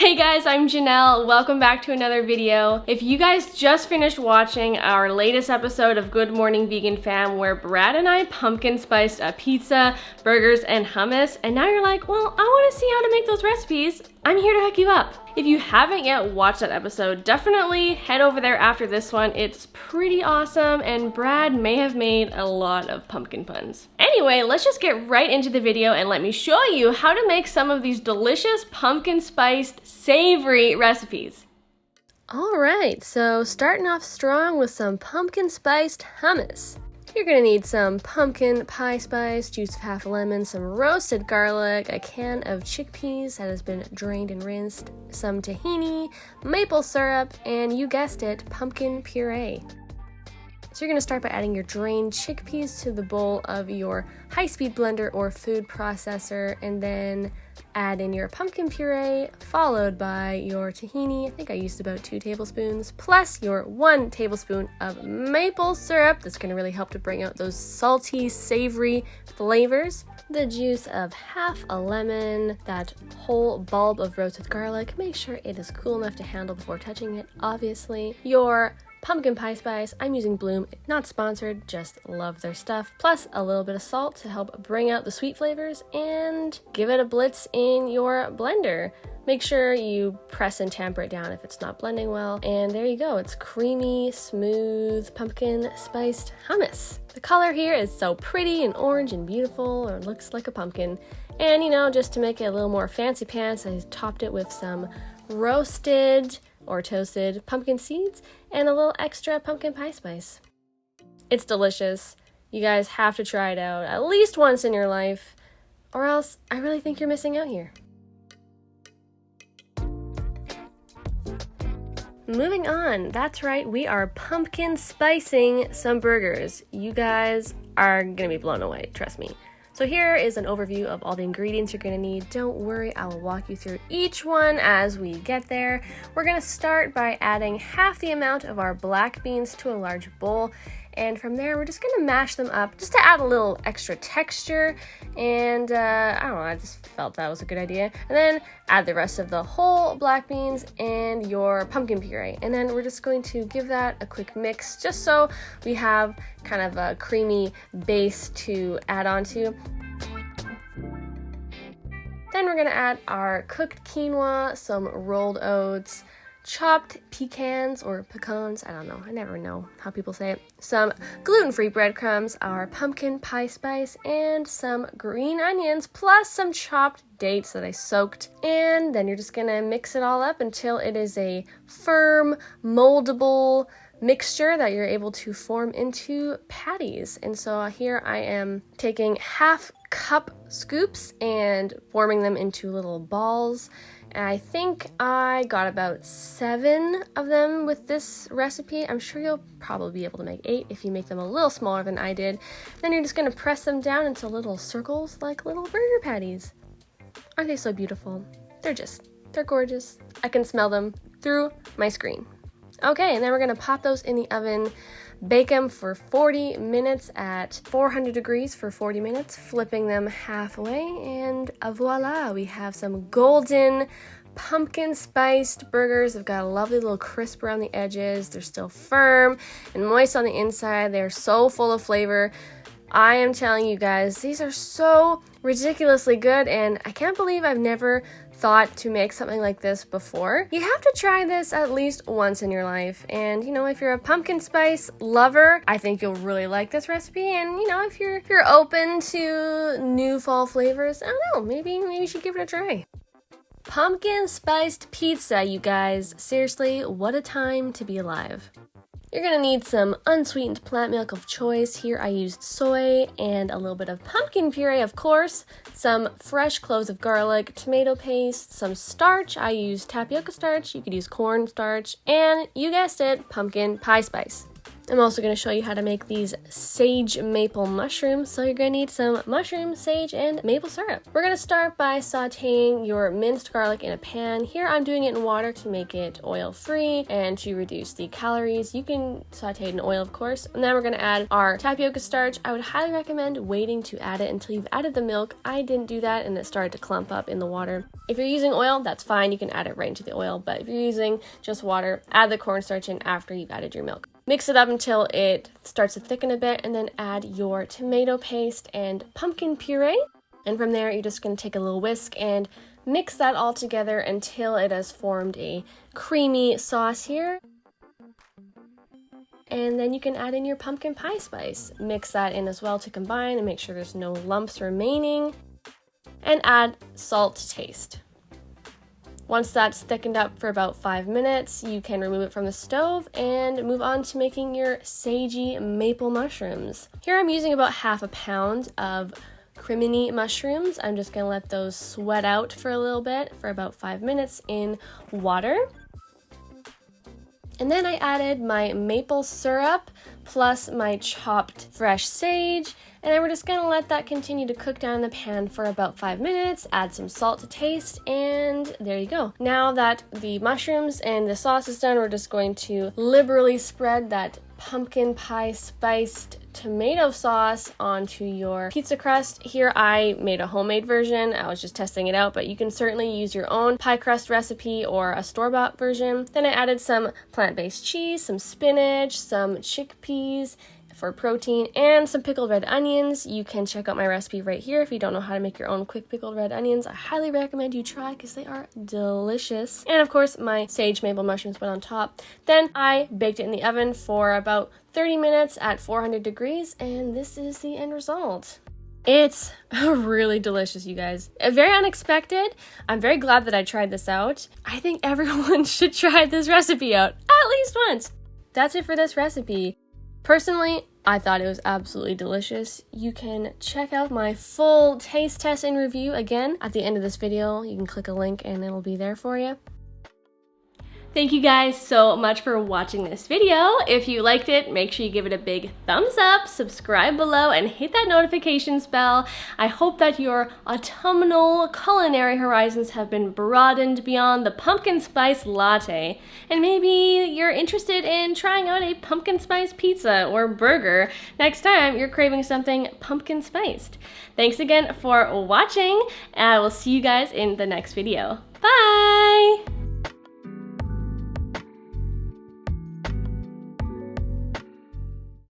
Hey guys, I'm Janelle. Welcome back to another video. If you guys just finished watching our latest episode of Good Morning Vegan Fam, where Brad and I pumpkin spiced a pizza, burgers, and hummus, and now you're like, well, I want to see how to make those recipes, I'm here to hook you up. If you haven't yet watched that episode, definitely head over there after this one. It's pretty awesome, and Brad may have made a lot of pumpkin puns. Anyway, let's just get right into the video and let me show you how to make some of these delicious pumpkin spiced savory recipes. Alright, so starting off strong with some pumpkin spiced hummus. You're gonna need some pumpkin pie spice, juice of half a lemon, some roasted garlic, a can of chickpeas that has been drained and rinsed, some tahini, maple syrup, and you guessed it, pumpkin puree. So you're gonna start by adding your drained chickpeas to the bowl of your high-speed blender or food processor, and then add in your pumpkin puree, followed by your tahini. I think I used about 2 tablespoons, plus your 1 tablespoon of maple syrup. That's gonna really help to bring out those salty, savory flavors. The juice of half a lemon, that whole bulb of roasted garlic. Make sure it is cool enough to handle before touching it, obviously. Your pumpkin pie spice, I'm using Bloom, not sponsored, just love their stuff, plus a little bit of salt to help bring out the sweet flavors, and give it a blitz in your blender. Make sure you press and tamper it down if it's not blending well, and there you go, it's creamy, smooth, pumpkin spiced hummus. The color here is so pretty and orange and beautiful, or looks like a pumpkin, and you know, just to make it a little more fancy pants, I topped it with some roasted or toasted pumpkin seeds and a little extra pumpkin pie spice. It's delicious. You guys have to try it out at least once in your life, or else I really think you're missing out here. Moving on, that's right, we are pumpkin spicing some burgers. You guys are gonna be blown away, trust me. So here is an overview of all the ingredients you're gonna need. Don't worry, I will walk you through each one as we get there. We're gonna start by adding half the amount of our black beans to a large bowl. And from there, we're just gonna mash them up just to add a little extra texture. And I don't know, I just felt that was a good idea. And then add the rest of the whole black beans and your pumpkin puree. And then we're just going to give that a quick mix just so we have kind of a creamy base to add onto. Then we're gonna add our cooked quinoa, some rolled oats, chopped pecans or pecans, I don't know, I never know how people say it, some gluten-free breadcrumbs, our pumpkin pie spice, and some green onions, plus some chopped dates that I soaked. And then you're just gonna mix it all up until it is a firm, moldable mixture that you're able to form into patties. And so here I am taking half cup scoops and forming them into little balls. And I think I got about 7 of them with this recipe. I'm sure you'll probably be able to make 8 if you make them a little smaller than I did. Then you're just gonna press them down into little circles like little burger patties. Aren't they so beautiful? They're gorgeous. I can smell them through my screen. Okay, and then we're gonna pop those in the oven, bake them for 40 minutes at 400 degrees for 40 minutes, flipping them halfway, and voila, we have some golden pumpkin spiced burgers. They've got a lovely little crisp around the edges. They're still firm and moist on the inside. They're so full of flavor. I am telling you guys, these are so ridiculously good, and I can't believe I've never thought to make something like this before. You have to try this at least once in your life, and you know, if you're a pumpkin spice lover, I think you'll really like this recipe. And you know, if you're open to new fall flavors, I don't know, maybe you should give it a try. Pumpkin spiced pizza, you guys. Seriously, what a time to be alive. You're gonna need some unsweetened plant milk of choice. Here I used soy and a little bit of pumpkin puree, of course, some fresh cloves of garlic, tomato paste, some starch. I used tapioca starch, you could use corn starch, and you guessed it, pumpkin pie spice. I'm also going to show you how to make these sage maple mushrooms. So you're going to need some mushrooms, sage, and maple syrup. We're going to start by sauteing your minced garlic in a pan. Here I'm doing it in water to make it oil-free and to reduce the calories. You can saute it in oil, of course. And then we're going to add our tapioca starch. I would highly recommend waiting to add it until you've added the milk. I didn't do that and it started to clump up in the water. If you're using oil, that's fine. You can add it right into the oil. But if you're using just water, add the cornstarch in after you've added your milk. Mix it up until it starts to thicken a bit, and then add your tomato paste and pumpkin puree. And from there, you're just going to take a little whisk and mix that all together until it has formed a creamy sauce here. And then you can add in your pumpkin pie spice. Mix that in as well to combine and make sure there's no lumps remaining. And add salt to taste. Once that's thickened up for about 5 minutes, you can remove it from the stove and move on to making your sagey maple mushrooms. Here I'm using about half a pound of crimini mushrooms. I'm just gonna let those sweat out for a little bit for about 5 minutes in water. And then I added my maple syrup plus my chopped fresh sage, and then we're just gonna let that continue to cook down in the pan for about 5 minutes, add some salt to taste, and there you go. Now that the mushrooms and the sauce is done, we're just going to liberally spread that pumpkin pie spiced tomato sauce onto your pizza crust. Here I made a homemade version. I was just testing it out, but you can certainly use your own pie crust recipe or a store-bought version. Then I added some plant-based cheese, some spinach, some chickpeas for protein, and some pickled red onions. You can check out my recipe right here if you don't know how to make your own quick pickled red onions. I highly recommend you try because they are delicious. And of course, my sage maple mushrooms went on top. Then I baked it in the oven for about 30 minutes at 400 degrees, and this is the end result. It's really delicious, you guys. Very unexpected. I'm very glad that I tried this out. I think everyone should try this recipe out at least once. That's it for this recipe. Personally, I thought it was absolutely delicious. You can check out my full taste test and review again at the end of this video. You can click a link and it'll be there for you. Thank you guys so much for watching this video. If you liked it, make sure you give it a big thumbs up, subscribe below, and hit that notifications bell. I hope that your autumnal culinary horizons have been broadened beyond the pumpkin spice latte, and maybe you're interested in trying out a pumpkin spice pizza or burger next time you're craving something pumpkin spiced. Thanks again for watching, and I will see you guys in the next video. Bye!